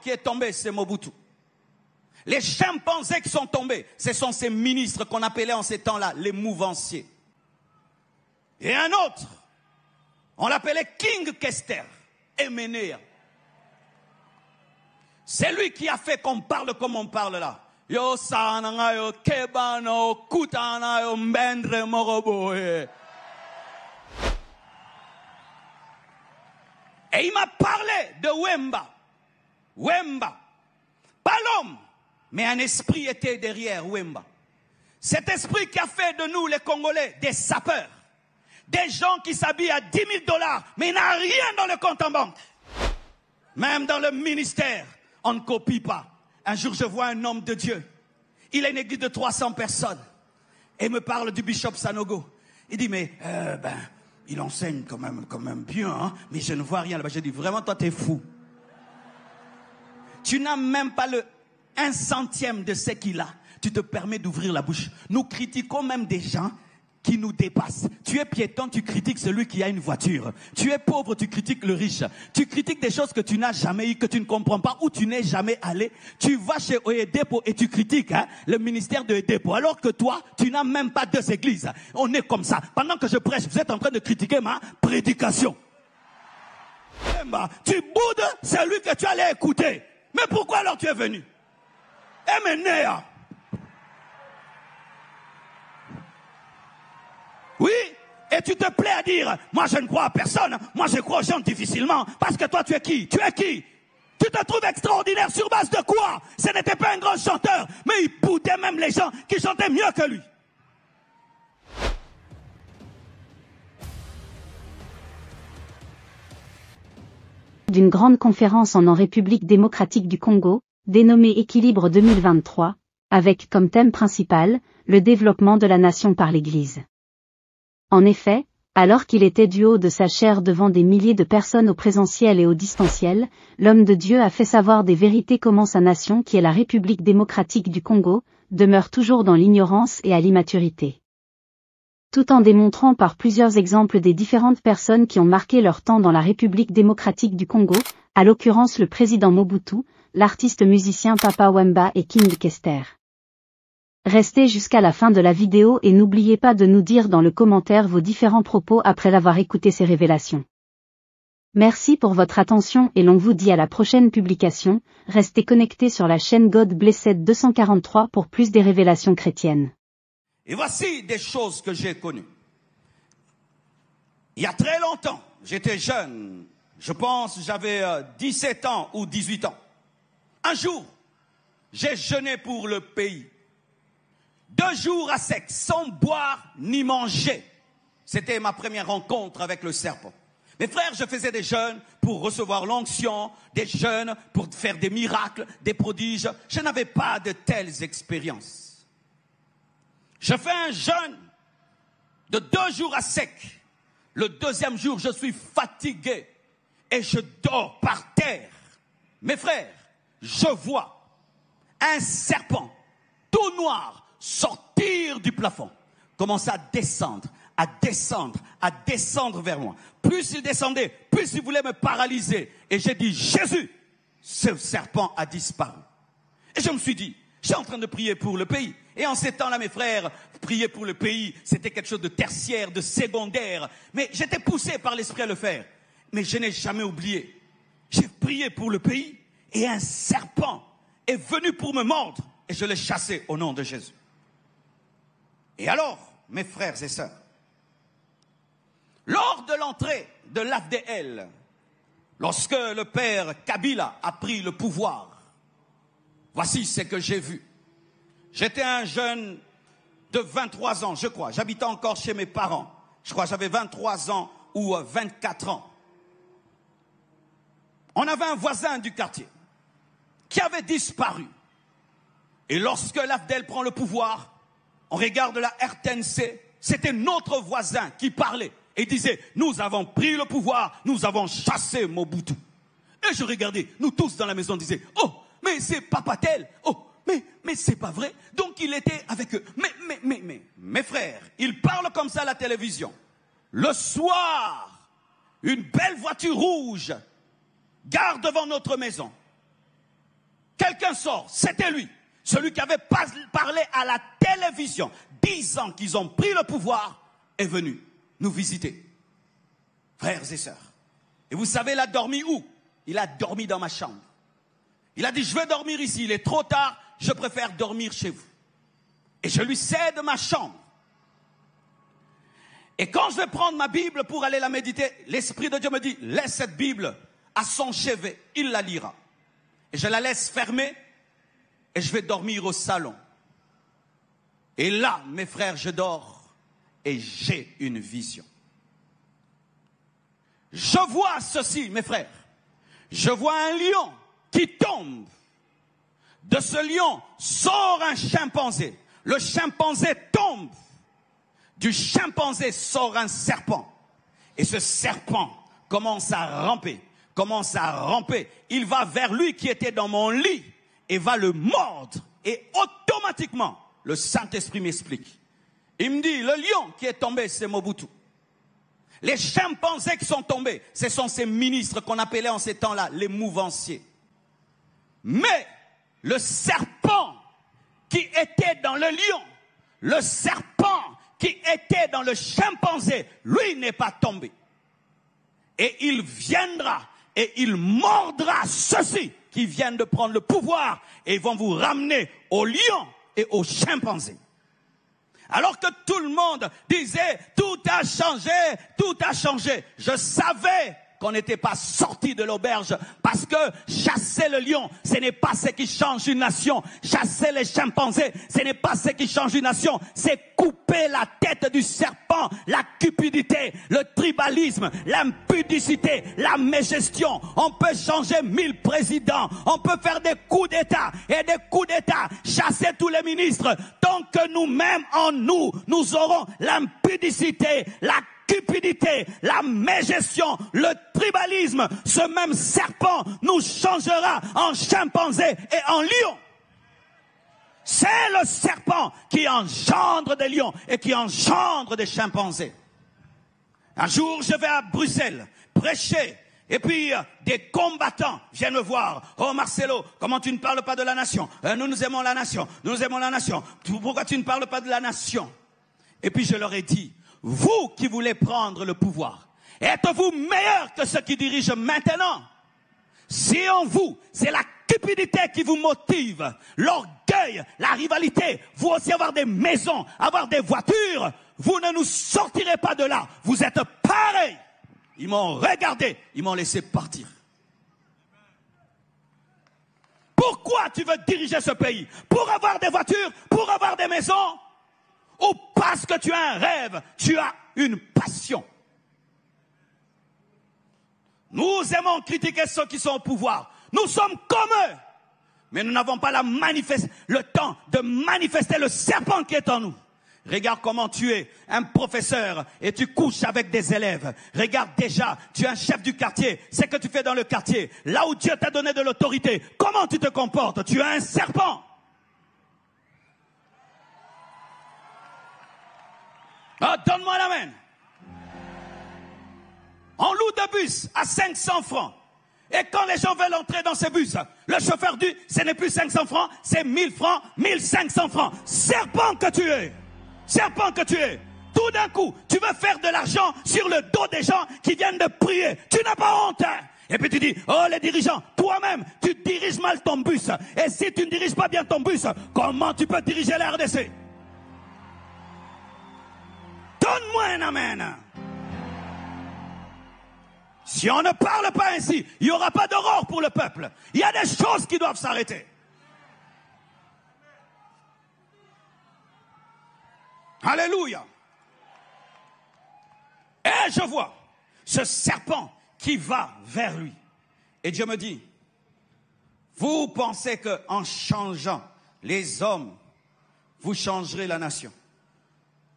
qui est tombé, c'est Mobutu. Les chimpanzés qui sont tombés, ce sont ces ministres qu'on appelait en ces temps-là les mouvanciers. Et un autre, on l'appelait King Kester, Emenea. C'est lui qui a fait qu'on parle comme on parle là. Yo sananga yo kebano kutana yo mbendre moroboe. Et il m'a parlé de Wemba. Wemba. Pas l'homme, mais un esprit était derrière Wemba. Cet esprit qui a fait de nous les Congolais des sapeurs. Des gens qui s'habillent à 10 000 $, mais il n'a rien dans le compte en banque. Même dans le ministère, on ne copie pas. Un jour, je vois un homme de Dieu. Il a une église de 300 personnes. Et me parle du bishop Sanogo. Il dit, mais, il enseigne quand même bien, hein, mais je ne vois rien là-bas. J'ai dit, vraiment, toi, t'es fou. Tu n'as même pas le 1/100 de ce qu'il a. Tu te permets d'ouvrir la bouche. Nous critiquons même des gens qui nous dépassent. Tu es piéton, tu critiques celui qui a une voiture. Tu es pauvre, tu critiques le riche. Tu critiques des choses que tu n'as jamais eues, que tu ne comprends pas, où tu n'es jamais allé. Tu vas chez Oyedepo et tu critiques le ministère de Oyedepo. Alors que toi, tu n'as même pas 2 églises. On est comme ça. Pendant que je prêche, vous êtes en train de critiquer ma prédication. Tu boudes celui que tu allais écouter. Mais pourquoi alors tu es venu? Emenea. Oui, et tu te plais à dire, moi je ne crois à personne, moi je crois aux gens difficilement, parce que toi tu es qui? Tu es qui? Tu te trouves extraordinaire sur base de quoi? Ce n'était pas un grand chanteur, mais il boudait même les gens qui chantaient mieux que lui. D'une grande conférence en République démocratique du Congo, dénommée Équilibre 2023, avec comme thème principal, le développement de la nation par l'Église. En effet, alors qu'il était du haut de sa chair devant des milliers de personnes au présentiel et au distanciel, l'homme de Dieu a fait savoir des vérités comment sa nation qui est la République démocratique du Congo, demeure toujours dans l'ignorance et à l'immaturité. Tout en démontrant par plusieurs exemples des différentes personnes qui ont marqué leur temps dans la République démocratique du Congo, à l'occurrence le président Mobutu, l'artiste musicien Papa Wemba et King Kester. Restez jusqu'à la fin de la vidéo et n'oubliez pas de nous dire dans le commentaire vos différents propos après l'avoir écouté ces révélations. Merci pour votre attention et l'on vous dit à la prochaine publication. Restez connectés sur la chaîne God Blessed 243 pour plus des révélations chrétiennes. Et voici des choses que j'ai connues. Il y a très longtemps, j'étais jeune, je pense j'avais 17 ans ou 18 ans. Un jour, j'ai jeûné pour le pays. 2 jours à sec, sans boire ni manger. C'était ma première rencontre avec le serpent. Mes frères, je faisais des jeûnes pour recevoir l'onction, des jeûnes pour faire des miracles, des prodiges. Je n'avais pas de telles expériences. Je fais un jeûne de 2 jours à sec. Le 2e jour, je suis fatigué et je dors par terre. Mes frères, je vois un serpent tout noir sortir du plafond, commencer à descendre, à descendre, à descendre vers moi. Plus il descendait, plus il voulait me paralyser. Et j'ai dit, Jésus, ce serpent a disparu. Et je me suis dit, je suis en train de prier pour le pays. Et en ces temps-là, mes frères, prier pour le pays, c'était quelque chose de tertiaire, de secondaire. Mais j'étais poussé par l'esprit à le faire. Mais je n'ai jamais oublié. J'ai prié pour le pays et un serpent est venu pour me mordre. Et je l'ai chassé au nom de Jésus. Et alors, mes frères et sœurs, lors de l'entrée de l'AFDL, lorsque le père Kabila a pris le pouvoir, voici ce que j'ai vu. J'étais un jeune de 23 ans, je crois. J'habitais encore chez mes parents. Je crois que j'avais 23 ans ou 24 ans. On avait un voisin du quartier qui avait disparu. Et lorsque l'AFDL prend le pouvoir, on regarde la RTNC, c'était notre voisin qui parlait et disait, nous avons pris le pouvoir, nous avons chassé Mobutu. Et je regardais, nous tous dans la maison disaient, oh, mais c'est Papa tel, oh, mais c'est pas vrai. Donc il était avec eux. Mais, mes frères, ils parlent comme ça à la télévision. Le soir, une belle voiture rouge gare devant notre maison. quelqu'un sort, c'était lui. Celui qui avait parlé à la télévision, 10 ans qu'ils ont pris le pouvoir, est venu nous visiter. Frères et sœurs. Et vous savez, il a dormi où? Il a dormi dans ma chambre. Il a dit, je vais dormir ici, il est trop tard, je préfère dormir chez vous. Et je lui cède ma chambre. Et quand je vais prendre ma Bible pour aller la méditer, l'Esprit de Dieu me dit, laisse cette Bible à son chevet, il la lira. Et je la laisse fermer et je vais dormir au salon. Et là, mes frères, je dors et j'ai une vision. Je vois ceci, mes frères. Je vois un lion qui tombe. De ce lion sort un chimpanzé. Le chimpanzé tombe. Du chimpanzé sort un serpent. Et ce serpent commence à ramper. Il va vers lui qui était dans mon lit et va le mordre. Et automatiquement, le Saint-Esprit m'explique. Il me dit, le lion qui est tombé, c'est Mobutu. Les chimpanzés qui sont tombés, ce sont ces ministres qu'on appelait en ces temps-là les mouvanciers. Mais le serpent qui était dans le lion, le serpent qui était dans le chimpanzé, lui n'est pas tombé. Et il viendra et il mordra ceux-ci qui viennent de prendre le pouvoir et ils vont vous ramener au lion et au chimpanzé. Alors que tout le monde disait, tout a changé. Je savais qu'on n'était pas sorti de l'auberge parce que chasser le lion, ce n'est pas ce qui change une nation. Chasser les chimpanzés, ce n'est pas ce qui change une nation. C'est couper la tête du serpent, la cupidité, le tribalisme, l'impudicité, la mégestion. On peut changer 1000 présidents, on peut faire des coups d'État et des coups d'État, chasser tous les ministres. Tant que nous-mêmes en nous aurons l'impudicité, la cupidité, la mégestion, le tribalisme, ce même serpent nous changera en chimpanzé et en lion. C'est le serpent qui engendre des lions et qui engendre des chimpanzés. Un jour, je vais à Bruxelles prêcher. Et puis, des combattants viennent me voir. Oh Marcelo, comment tu ne parles pas de la nation? Nous aimons la nation. Nous aimons la nation. Pourquoi tu ne parles pas de la nation? Et puis je leur ai dit, vous qui voulez prendre le pouvoir, êtes-vous meilleurs que ceux qui dirigent maintenant? Si en vous, c'est la cupidité qui vous motive, l'orgueil, la rivalité, vous aussi avoir des maisons, avoir des voitures, vous ne nous sortirez pas de là. Vous êtes pareils. Ils m'ont regardé, ils m'ont laissé partir. Pourquoi tu veux diriger ce pays? Pour avoir des voitures, pour avoir des maisons? Ou parce que tu as un rêve, tu as une passion? Nous aimons critiquer ceux qui sont au pouvoir. Nous sommes comme eux. Mais nous n'avons pas le temps de manifester le serpent qui est en nous. Regarde comment tu es un professeur et tu couches avec des élèves. Regarde déjà, tu es un chef du quartier. C'est ce que tu fais dans le quartier. Là où Dieu t'a donné de l'autorité. Comment tu te comportes? Tu es un serpent. Ah, donne-moi l'amen. On loue des bus à 500 francs. Et quand les gens veulent entrer dans ces bus, le chauffeur dit, ce n'est plus 500 francs, c'est 1000 francs, 1500 francs. Serpent que tu es. Serpent que tu es. Tout d'un coup, tu veux faire de l'argent sur le dos des gens qui viennent de prier. Tu n'as pas honte. Et puis tu dis, oh les dirigeants, toi-même, tu diriges mal ton bus. Et si tu ne diriges pas bien ton bus, comment tu peux diriger la RDC? Donne-moi un amen. Si on ne parle pas ainsi, il n'y aura pas d'aurore pour le peuple. Il y a des choses qui doivent s'arrêter. Alléluia. Et je vois ce serpent qui va vers lui. Et Dieu me dit, vous pensez qu'en changeant les hommes, vous changerez la nation.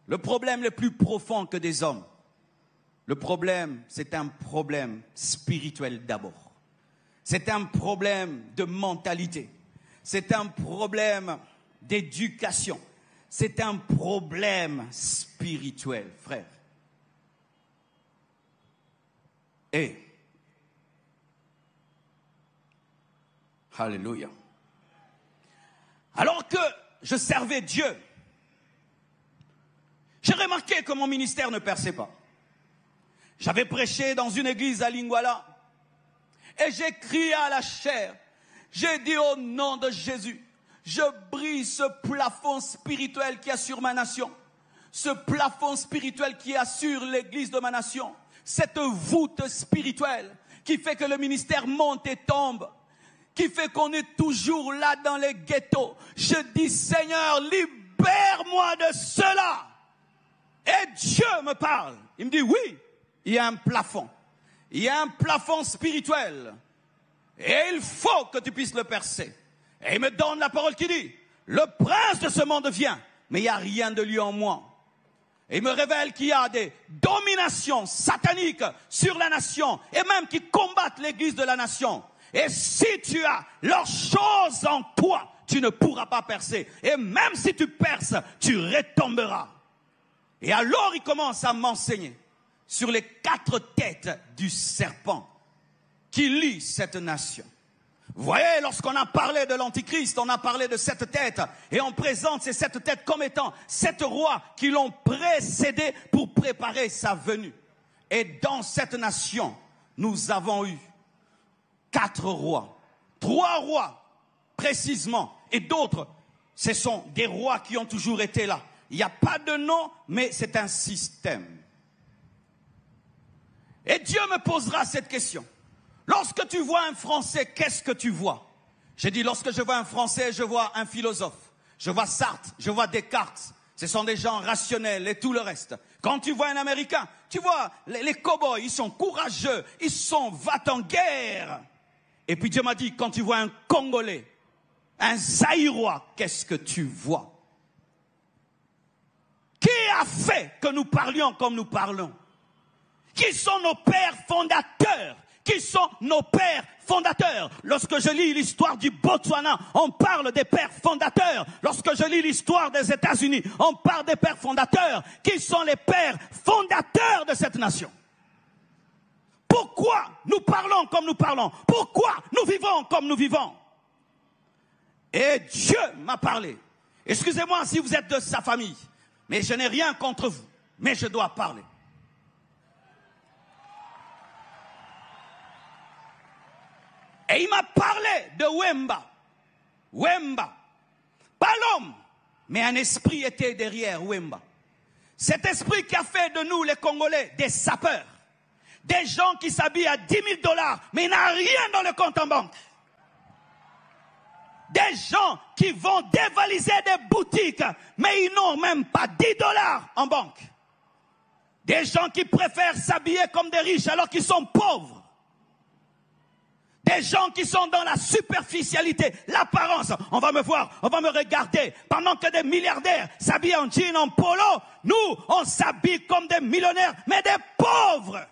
Le problème le plus profond que des hommes, le problème, c'est un problème spirituel d'abord. C'est un problème de mentalité. C'est un problème d'éducation. C'est un problème spirituel, frère. Et, alléluia. Alors que je servais Dieu, j'ai remarqué que mon ministère ne perçait pas. J'avais prêché dans une église à Lingwala et j'ai crié à la chair. J'ai dit au nom de Jésus, je brise ce plafond spirituel qui assure ma nation. Ce plafond spirituel qui assure l'église de ma nation. Cette voûte spirituelle qui fait que le ministère monte et tombe. Qui fait qu'on est toujours là dans les ghettos. Je dis, Seigneur, libère-moi de cela. Et Dieu me parle. Il me dit, oui, il y a un plafond. Il y a un plafond spirituel. Et il faut que tu puisses le percer. Et il me donne la parole qui dit, le prince de ce monde vient, mais il n'y a rien de lui en moi. Et il me révèle qu'il y a des dominations sataniques sur la nation, et même qui combattent l'église de la nation. Et si tu as leurs choses en toi, tu ne pourras pas percer. Et même si tu perces, tu retomberas. Et alors il commence à m'enseigner sur les 4 têtes du serpent qui lie cette nation. Vous voyez, lorsqu'on a parlé de l'Antichrist, on a parlé de 7 têtes. Et on présente ces 7 têtes comme étant 7 rois qui l'ont précédé pour préparer sa venue. Et dans cette nation, nous avons eu 4 rois. 3 rois, précisément. Et d'autres, ce sont des rois qui ont toujours été là. Il n'y a pas de nom, mais c'est un système. Et Dieu me posera cette question. Lorsque tu vois un Français, qu'est-ce que tu vois? J'ai dit, lorsque je vois un Français, je vois un philosophe. Je vois Sartre, je vois Descartes. Ce sont des gens rationnels et tout le reste. Quand tu vois un Américain, tu vois les cow-boys, ils sont courageux, ils sont va-t-en-guerre. Et puis Dieu m'a dit, quand tu vois un Congolais, un Zaïrois, qu'est-ce que tu vois? Qui a fait que nous parlions comme nous parlons? Qui sont nos pères fondateurs? Qui sont nos pères fondateurs? Lorsque je lis l'histoire du Botswana, on parle des pères fondateurs. Lorsque je lis l'histoire des États-Unis, on parle des pères fondateurs. Qui sont les pères fondateurs de cette nation? Pourquoi nous parlons comme nous parlons? Pourquoi nous vivons comme nous vivons? Et Dieu m'a parlé. Excusez-moi si vous êtes de sa famille, mais je n'ai rien contre vous, mais je dois parler. Et il m'a parlé de Wemba. Wemba. Pas l'homme, mais un esprit était derrière Wemba. Cet esprit qui a fait de nous, les Congolais, des sapeurs. Des gens qui s'habillent à 10 000 $, mais il n'a rien dans le compte en banque. Des gens qui vont dévaliser des boutiques, mais ils n'ont même pas 10 $ en banque. Des gens qui préfèrent s'habiller comme des riches alors qu'ils sont pauvres. Des gens qui sont dans la superficialité, l'apparence. On va me voir, on va me regarder. Pendant que des milliardaires s'habillent en jean, en polo, nous, on s'habille comme des millionnaires, mais des pauvres.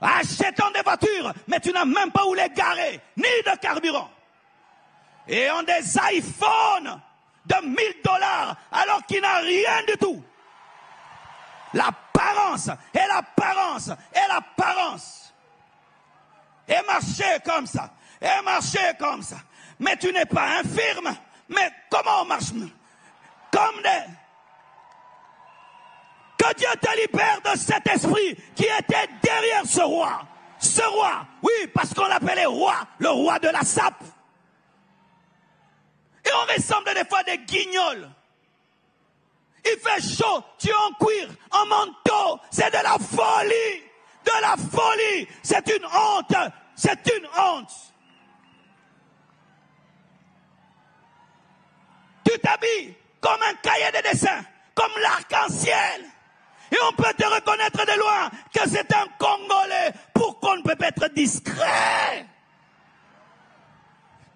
Achetant des voitures, mais tu n'as même pas où les garer, ni de carburant. Et ont des iPhones de 1 000 $, alors qu'il n'a rien du tout. L'apparence, et l'apparence, et l'apparence. Et marcher comme ça, et marcher comme ça. Mais tu n'es pas infirme. Mais comment on marche? Comme des... Que Dieu te libère de cet esprit qui était derrière ce roi. Ce roi, oui, parce qu'on l'appelait roi, le roi de la sape. Et on ressemble des fois à des guignols. Il fait chaud, tu es en cuir, en manteau, c'est de la folie. De la folie, c'est une honte, c'est une honte. Tu t'habilles comme un cahier de dessin, comme l'arc-en-ciel. Et on peut te reconnaître de loin que c'est un Congolais. Pourquoi on ne peut pas être discret?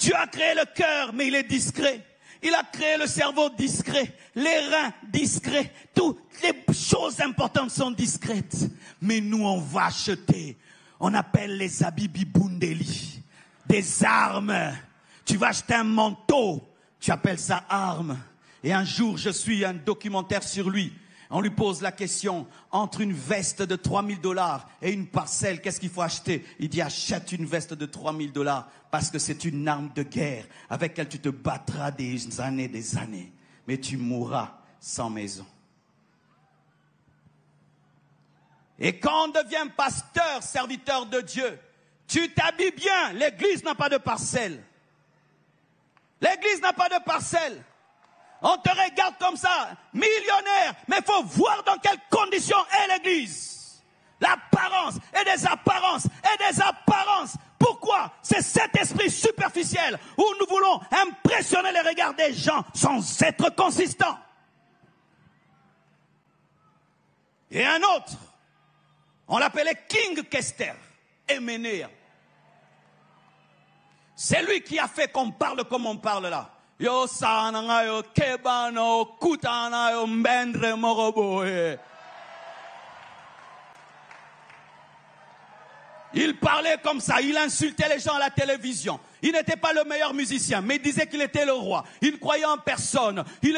Dieu a créé le cœur, mais il est discret. Il a créé le cerveau discret, les reins discrets, toutes les choses importantes sont discrètes. Mais nous, on va acheter, on appelle les habits bibundeli, des armes. Tu vas acheter un manteau, tu appelles ça arme. Et un jour, je suis un documentaire sur lui. On lui pose la question, entre une veste de 3000 $ et une parcelle, qu'est-ce qu'il faut acheter? Il dit, achète une veste de 3000 $ parce que c'est une arme de guerre avec laquelle tu te battras des années. Mais tu mourras sans maison. Et quand on devient pasteur, serviteur de Dieu, tu t'habilles bien. L'église n'a pas de parcelle. L'église n'a pas de parcelle. On te regarde comme ça, millionnaire, mais il faut voir dans quelles conditions est l'église. L'apparence et des apparences et des apparences. Pourquoi? C'est cet esprit superficiel où nous voulons impressionner les regards des gens sans être consistants. Et un autre, on l'appelait King Kester, Eménéa. C'est lui qui a fait qu'on parle comme on parle là. Yo sana yo kebano kutana yo mbendre moroboe. Il parlait comme ça, il insultait les gens à la télévision. Il n'était pas le meilleur musicien, mais il disait qu'il était le roi. Il ne croyait en personne. Il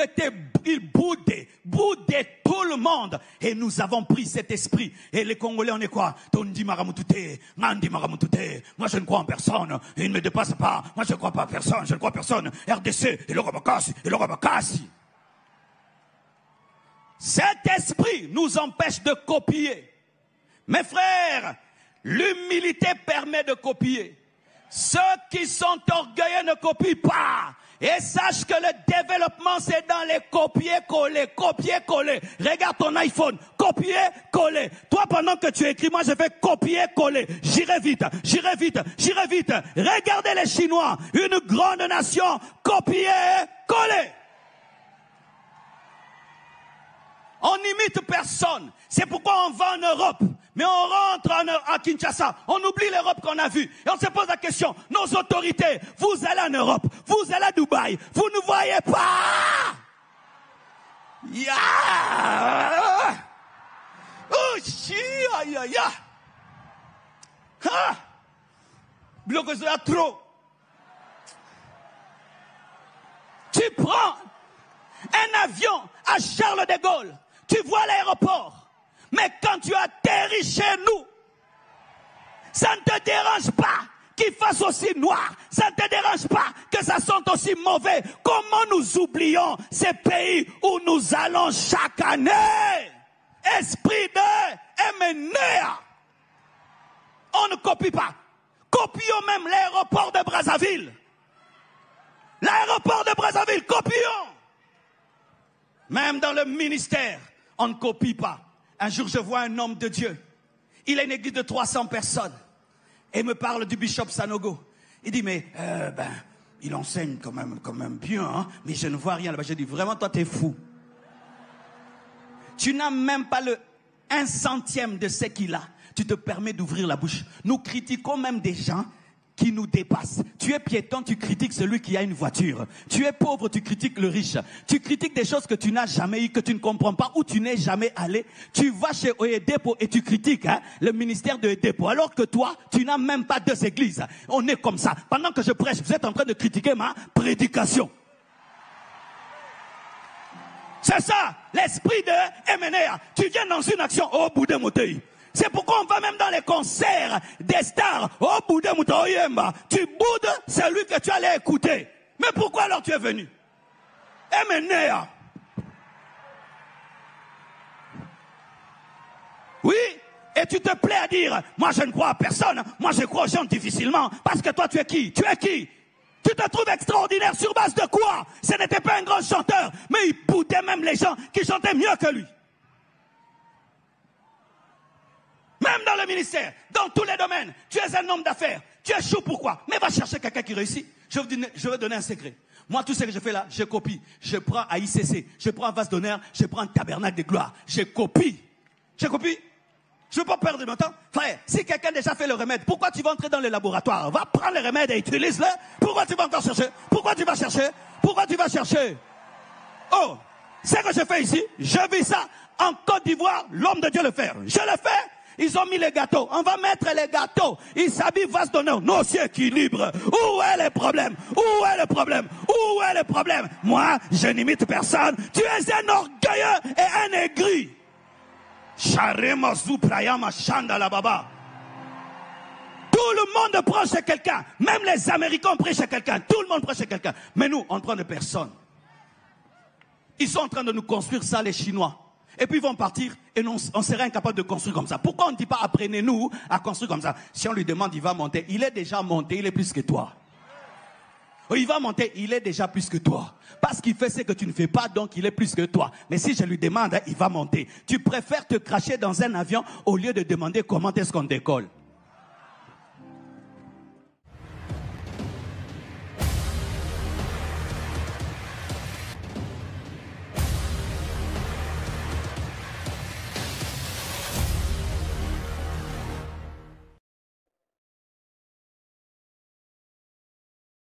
boudait tout le monde. Et nous avons pris cet esprit. Et les Congolais, on est quoi? Tondi Maramutute, Mandi Maramutute. Moi, je ne crois en personne. Il ne me dépasse pas. Moi, je ne crois pas en personne. Je ne crois en personne. RDC, et le Rabakasi. Cet esprit nous empêche de copier. Mes frères, l'humilité permet de copier. Ceux qui sont orgueilleux ne copient pas. Et sache que le développement, c'est dans les copier-coller. Copier-coller. Regarde ton iPhone. Copier-coller. Toi, pendant que tu écris, moi, je fais copier-coller. J'irai vite. Regardez les Chinois. Une grande nation. Copier-coller. On n'imite personne. C'est pourquoi on va en Europe. Mais on rentre à Kinshasa. On oublie l'Europe qu'on a vue. Et on se pose la question. Nos autorités, vous allez en Europe. Vous allez à Dubaï. Vous ne voyez pas. Bloquez là trop. Tu prends un avion à Charles de Gaulle. Tu vois l'aéroport. Mais quand tu atterris chez nous, ça ne te dérange pas qu'il fasse aussi noir. Ça ne te dérange pas que ça sente aussi mauvais. Comment nous oublions ces pays où nous allons chaque année? Esprit de Eménéa. On ne copie pas. Copions même l'aéroport de Brazzaville. L'aéroport de Brazzaville, copions. Même dans le ministère, on ne copie pas. Un jour, je vois un homme de Dieu. Il a une église de 300 personnes. Et me parle du bishop Sanogo. Il dit, mais, il enseigne quand même bien, hein, mais je ne vois rien là-bas. Je dis, vraiment, toi, t'es fou. Tu n'as même pas le 1/100 de ce qu'il a. Tu te permets d'ouvrir la bouche. Nous critiquons même des gens qui nous dépassent. Tu es piéton, tu critiques celui qui a une voiture. Tu es pauvre, tu critiques le riche. Tu critiques des choses que tu n'as jamais eues, que tu ne comprends pas, où tu n'es jamais allé. Tu vas chez Oyedepo et tu critiques le ministère de Oyedepo, alors que toi, tu n'as même pas 2 églises. On est comme ça. Pendant que je prêche, vous êtes en train de critiquer ma prédication. C'est ça, l'esprit de Eménéa. Tu viens dans une action, oh, Boudé Motei. C'est pourquoi on va même dans les concerts des stars. Oh, Boudé Moutoyemba. Tu boudes celui que tu allais écouter. Mais pourquoi alors tu es venu? Eménéa. Oui, et tu te plais à dire, moi je ne crois à personne, moi je crois aux gens difficilement. Parce que toi tu es qui? Tu es qui? Tu te trouves extraordinaire sur base de quoi? Ce n'était pas un grand chanteur, mais il boudait même les gens qui chantaient mieux que lui. Même dans le ministère, dans tous les domaines, tu es un homme d'affaires. Tu échoues pourquoi? Mais va chercher quelqu'un qui réussit. Je vais donner un secret. Moi, tout ce que je fais là, je copie. Je prends à ICC, je prends à Vase d'honneur, je prends un tabernacle de gloire. Je copie. Je copie. Je ne veux pas perdre mon temps. Frère, si quelqu'un déjà fait le remède, pourquoi tu vas entrer dans le laboratoire? Va prendre le remède et utilise-le. Pourquoi tu vas encore chercher? Pourquoi tu vas chercher? Pourquoi tu vas chercher? Oh, ce que je fais ici, je vis ça en Côte d'Ivoire, l'homme de Dieu le fait. Je le fais. Ils ont mis les gâteaux. On va mettre les gâteaux. Il s'habille vaste d'honneur. Non, c'est équilibre. Où est le problème? Où est le problème? Où est le problème? Moi, je n'imite personne. Tu es un orgueilleux et un aigri. Charema Zuprayama Chanda la Baba. Tout le monde prend chez quelqu'un. Même les Américains prennent chez quelqu'un. Tout le monde prend chez quelqu'un. Mais nous, on ne prend de personne. Ils sont en train de nous construire ça, les Chinois. Et puis ils vont partir et on serait incapable de construire comme ça. Pourquoi on ne dit pas apprenez-nous à construire comme ça? Si on lui demande, il va monter. Il est déjà monté, il est plus que toi. Il va monter, il est déjà plus que toi. Parce qu'il fait ce que tu ne fais pas, donc il est plus que toi. Mais si je lui demande, il va monter. Tu préfères te cracher dans un avion au lieu de demander comment est-ce qu'on décolle.